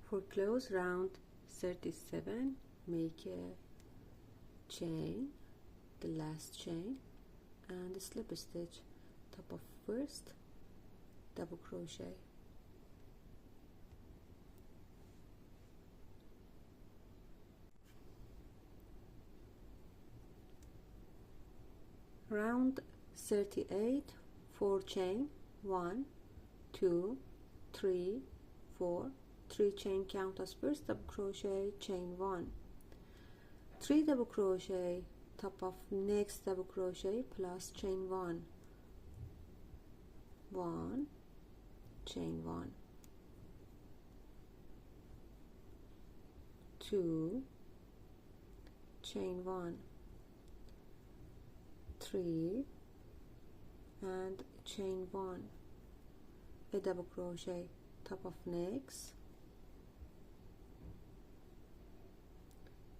For close round 37, make a chain, the last chain, and a slip stitch top of first, double crochet. Round 38, 4 chain, 1, 2, 3, 4, 3 chain count as first, double crochet, chain 1, 3 double crochet, top of next double crochet plus chain 1, 1, chain 1, 2, chain 1, 3, and chain 1, a double crochet, top of next,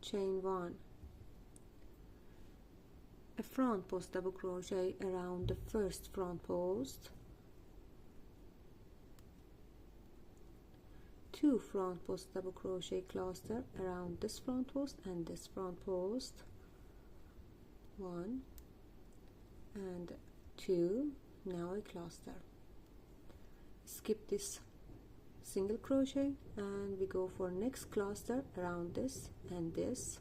chain 1, a front post double crochet around the first front post, 2 front post double crochet cluster around this front post and this front post, 1 and 2, now a cluster. Skip this single crochet and we go for next cluster around this and this,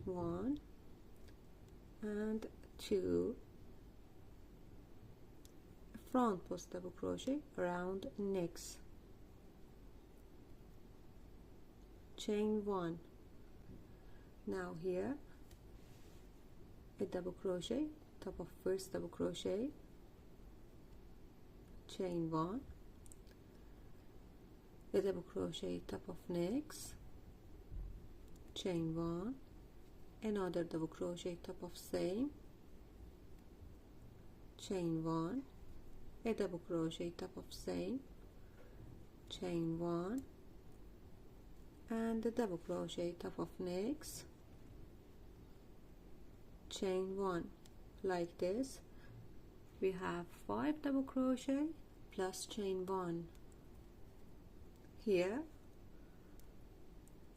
1 and 2, front post double crochet around next, chain 1, now here a double crochet, top of first double crochet, chain 1, a double crochet, top of next, chain 1, another double crochet, top of same, chain 1, a double crochet, top of same, chain 1, and a double crochet, top of next, chain 1. Like this we have 5 double crochet plus chain 1. Here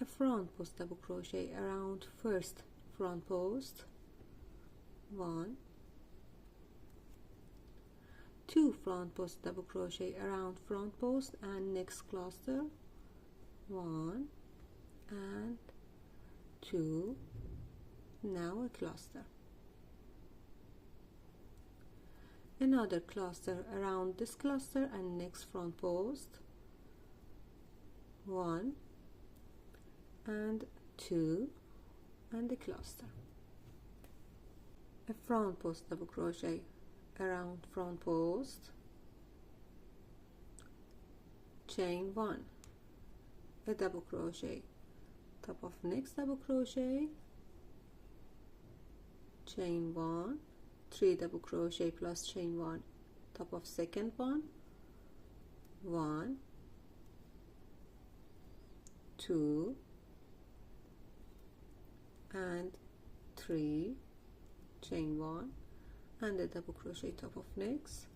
a front post double crochet around first front post, 1, 2 front post double crochet around front post and next cluster, 1 and 2, now a cluster, another cluster around this cluster and next front post, 1 and 2, and a cluster, a front post double crochet around front post, chain 1, a double crochet, top of next double crochet, chain 1, 3 double crochet plus chain 1, top of second one, 1, 2 and 3, chain 1, and a double crochet, top of next,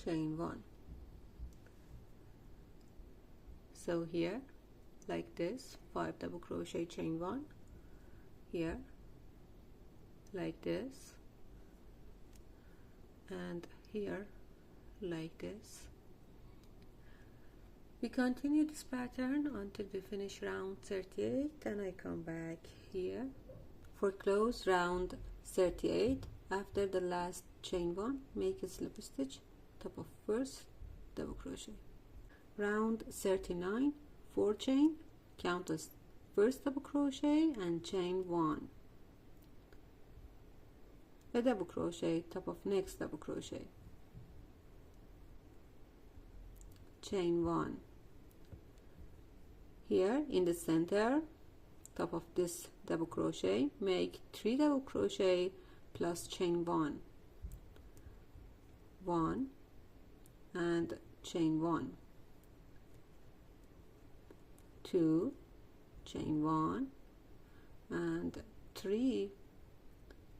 chain 1. So here like this, 5 double crochet, chain 1, here like this, and here like this. We continue this pattern until we finish round 38, and I come back here for close round 38. After the last chain 1, make a slip stitch, top of first double crochet. Round 39, 4 chain, count as first double crochet and chain 1, a double crochet, top of next double crochet, chain 1. Here in the center, top of this double crochet, make 3 double crochet plus chain 1, 1 and chain 1, 2, chain 1 and 3,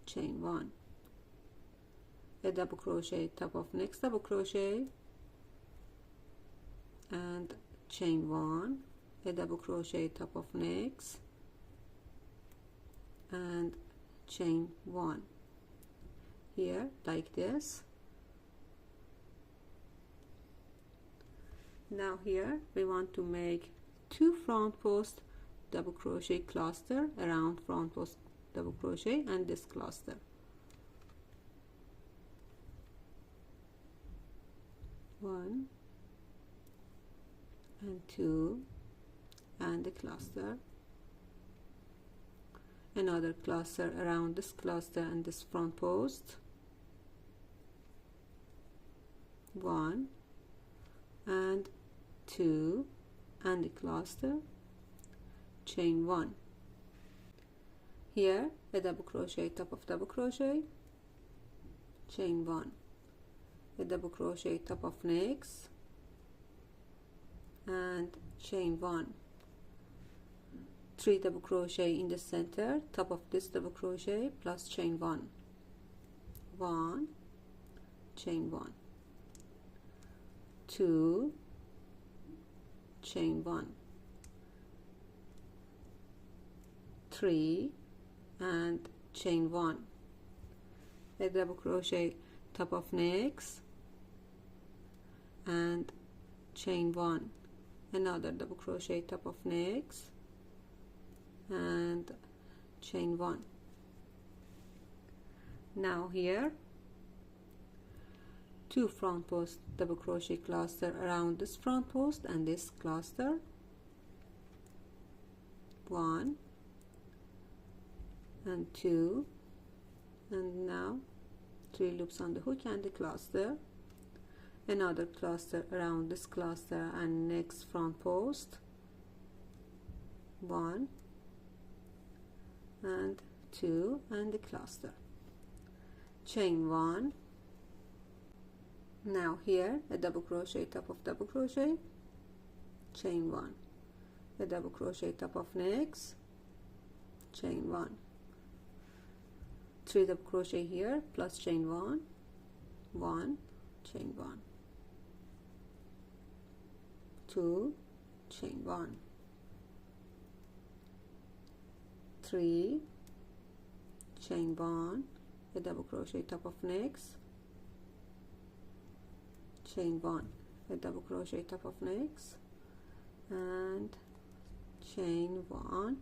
chain 1, a double crochet, top of next double crochet chain 1, a double crochet top of next, and chain 1 here like this. Now here we want to make 2 front post double crochet cluster around front post double crochet and this cluster. 1 and 2 and the cluster, another cluster around this cluster and this front post, 1 and 2 and the cluster, chain 1. Here a double crochet top of double crochet, chain 1, a double crochet top of next, and chain 1, 3 double crochet in the center, top of this double crochet plus chain 1, 1, chain 1, 2, chain 1, 3 and chain 1, a double crochet top of next and chain 1, another double crochet top of next and chain 1. Now here 2 front post double crochet cluster around this front post and this cluster, 1 and 2, and now 3 loops on the hook and the cluster, another cluster around this cluster and next front post, 1 and 2 and the cluster, chain 1. Now here a double crochet top of double crochet, chain 1, a double crochet top of next, chain 1, 3 double crochet here plus chain 1, 1, chain 1, 2, chain 1, 3, chain 1, a double crochet top of next, chain 1, a double crochet top of next, and chain 1,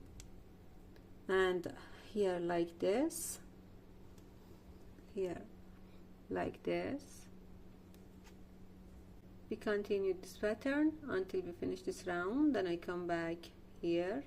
and here like this, here like this. We continue this pattern until we finish this round, then I come back here